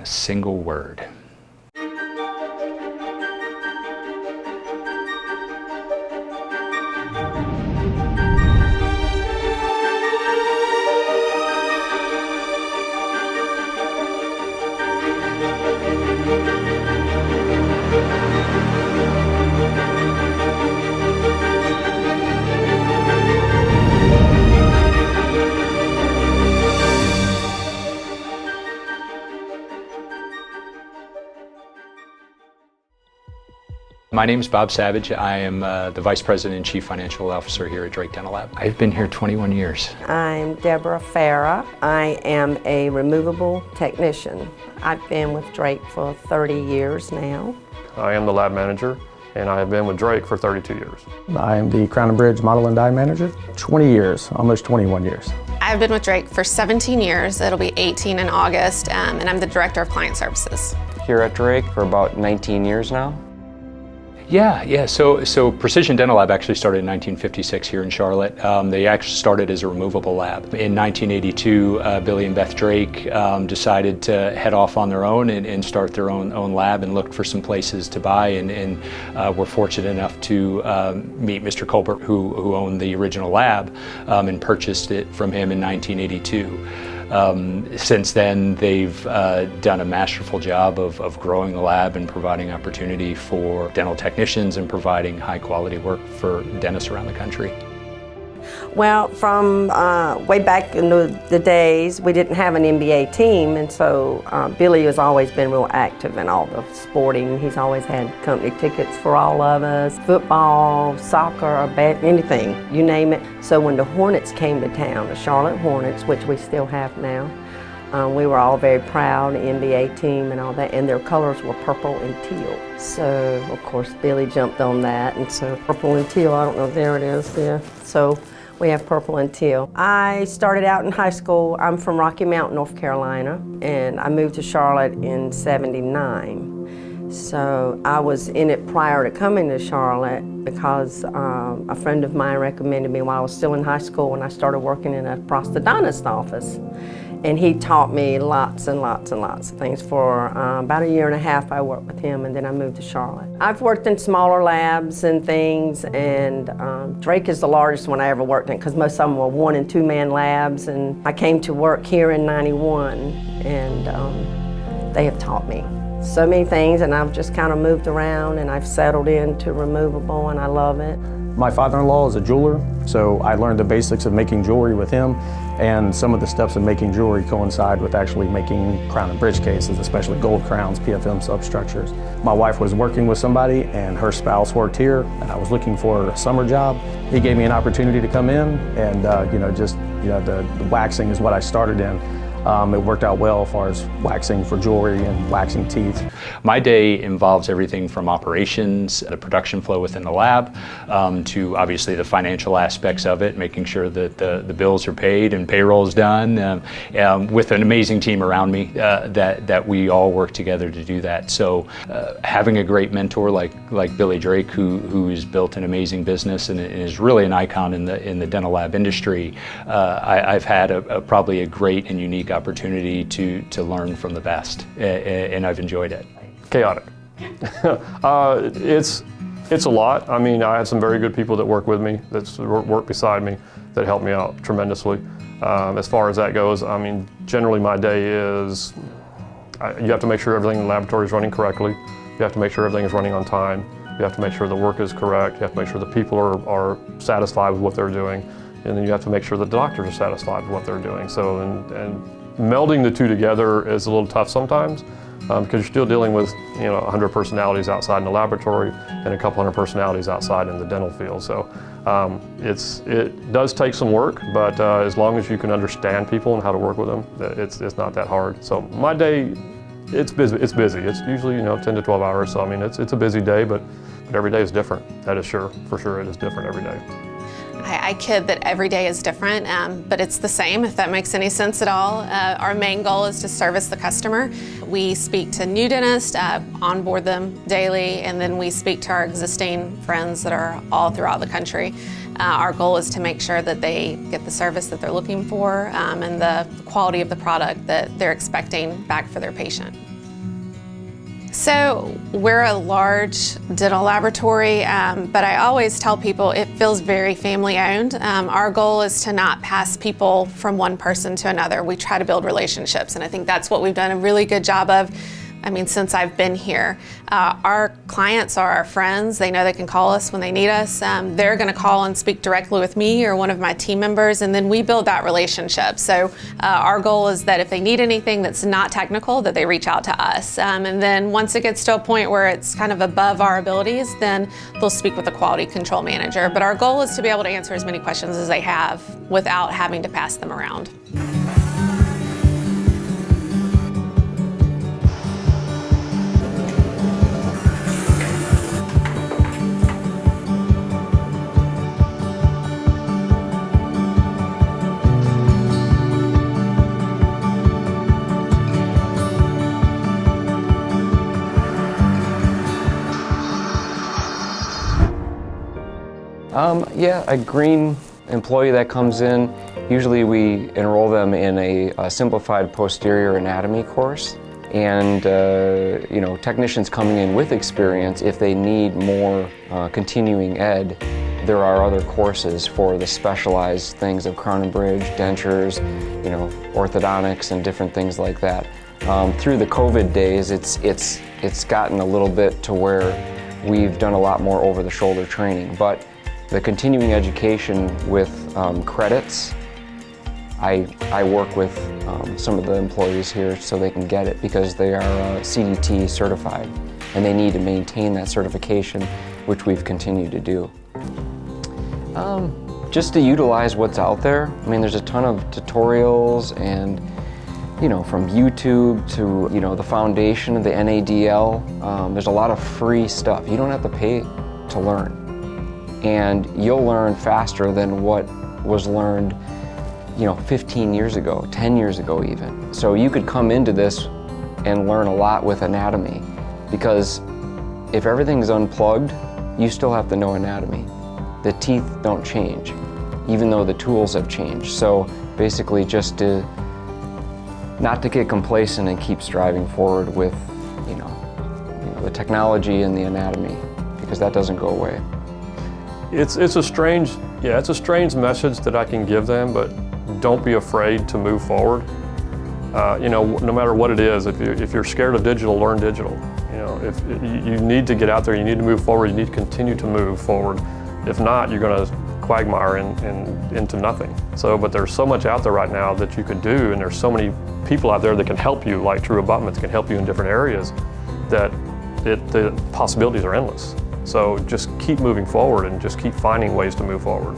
A single word. My name is Bob Savage. I am the Vice President and Chief Financial Officer here at Drake Dental Lab. I've been here 21 years. I'm Deborah Farah. I am a removable technician. I've been with Drake for 30 years now. I am the lab manager, and I have been with Drake for 32 years. I am the Crown and Bridge Model and Die Manager. 20 years, almost 21 years. I've been with Drake for 17 years. It'll be 18 in August, and I'm the Director of Client Services. Here at Drake for about 19 years now. Yeah. So Precision Dental Lab actually started in 1956 here in Charlotte. They actually started as a removable lab. In 1982, Billy and Beth Drake decided to head off on their own and start their own lab and looked for some places to buy and were fortunate enough to meet Mr. Colbert, who owned the original lab, and purchased it from him in 1982. Since then, they've done a masterful job of growing the lab and providing opportunity for dental technicians and providing high quality work for dentists around the country. Well, from way back in the days, we didn't have an NBA team, and so Billy has always been real active in all the sporting. He's always had company tickets for all of us, football, soccer, anything, you name it. So when the Hornets came to town, the Charlotte Hornets, which we still have now, we were all very proud, the NBA team and all that, and their colors were purple and teal. So, of course, Billy jumped on that, and so purple and teal, I don't know, there it is there. So we have purple and teal. I started out in high school. I'm from Rocky Mount, North Carolina, and I moved to Charlotte in '79. So I was in it prior to coming to Charlotte because a friend of mine recommended me while I was still in high school when I started working in a prosthodontist office. And he taught me lots and lots and lots of things. For about a year and a half I worked with him, and then I moved to Charlotte. I've worked in smaller labs and things, and Drake is the largest one I ever worked in because most of them were 1- and 2-man labs. And I came to work here in '91, and they have taught me so many things, and I've just kind of moved around, and I've settled into removable, and I love it. My father-in-law is a jeweler, so I learned the basics of making jewelry with him, and some of the steps of making jewelry coincide with actually making crown and bridge cases, especially gold crowns, PFM substructures. My wife was working with somebody, and her spouse worked here, and I was looking for a summer job. He gave me an opportunity to come in, and the waxing is what I started in. It worked out well as far as waxing for jewelry and waxing teeth. My day involves everything from operations, the production flow within the lab, to obviously the financial aspects of it, making sure that the bills are paid and payroll is done, with an amazing team around me that we all work together to do that. So having a great mentor like Billy Drake, who's built an amazing business and is really an icon in the dental lab industry, I've had probably a great and unique opportunity to learn from the best, and I've enjoyed it. Chaotic. It's a lot. I mean, I had some very good people that work with me, that work beside me, that help me out tremendously. As far as that goes, I mean, generally my day is, you have to make sure everything in the laboratory is running correctly. You have to make sure everything is running on time. You have to make sure the work is correct. You have to make sure the people are satisfied with what they're doing. And then you have to make sure the doctors are satisfied with what they're doing. So, and melding the two together is a little tough sometimes, because you're still dealing with 100 personalities outside in the laboratory and a couple hundred personalities outside in the dental field. So it does take some work, but as long as you can understand people and how to work with them, it's not that hard. So my day, it's busy. It's usually 10 to 12 hours. So I mean, it's a busy day, but every day is different. That is for sure it is different every day. I kid that every day is different, but it's the same, if that makes any sense at all. Our main goal is to service the customer. We speak to new dentists, onboard them daily, and then we speak to our existing friends that are all throughout the country. Our goal is to make sure that they get the service that they're looking for, and the quality of the product that they're expecting back for their patient. So we're a large dental laboratory, but I always tell people it feels very family owned. Our goal is to not pass people from one person to another. We try to build relationships, and I think that's what we've done a really good job of. I mean, since I've been here. Our clients are our friends. They know they can call us when they need us. They're gonna call and speak directly with me or one of my team members, and then we build that relationship. So our goal is that if they need anything that's not technical, that they reach out to us. And then once it gets to a point where it's kind of above our abilities, then they'll speak with a quality control manager. But our goal is to be able to answer as many questions as they have without having to pass them around. Yeah, a green employee that comes in, usually we enroll them in a simplified posterior anatomy course. And you know, technicians coming in with experience, if they need more continuing ed, there are other courses for the specialized things of crown and bridge, dentures, you know, orthodontics and different things like that. Through the COVID days, it's gotten a little bit to where we've done a lot more over-the-shoulder training. But the continuing education with credits, I work with some of the employees here so they can get it because they are CDT certified and they need to maintain that certification, which we've continued to do. Just to utilize what's out there. I mean, there's a ton of tutorials and, you know, from YouTube to, you know, the foundation of the NADL. There's a lot of free stuff. You don't have to pay to learn. And you'll learn faster than what was learned, you know, 15 years ago, 10 years ago even. So you could come into this and learn a lot with anatomy, because if everything's unplugged, you still have to know anatomy. The teeth don't change, even though the tools have changed. So basically just to not to get complacent and keep striving forward with, you know, the technology and the anatomy, because that doesn't go away. It's a strange message that I can give them, but don't be afraid to move forward. You know, no matter what it is, if you're scared of digital, learn digital. You know, if you need to get out there, you need to move forward, you need to continue to move forward. If not, you're going to quagmire into nothing. So, but there's so much out there right now that you could do, and there's so many people out there that can help you, like True Abutments can help you in different areas, that the possibilities are endless. So just keep moving forward and just keep finding ways to move forward.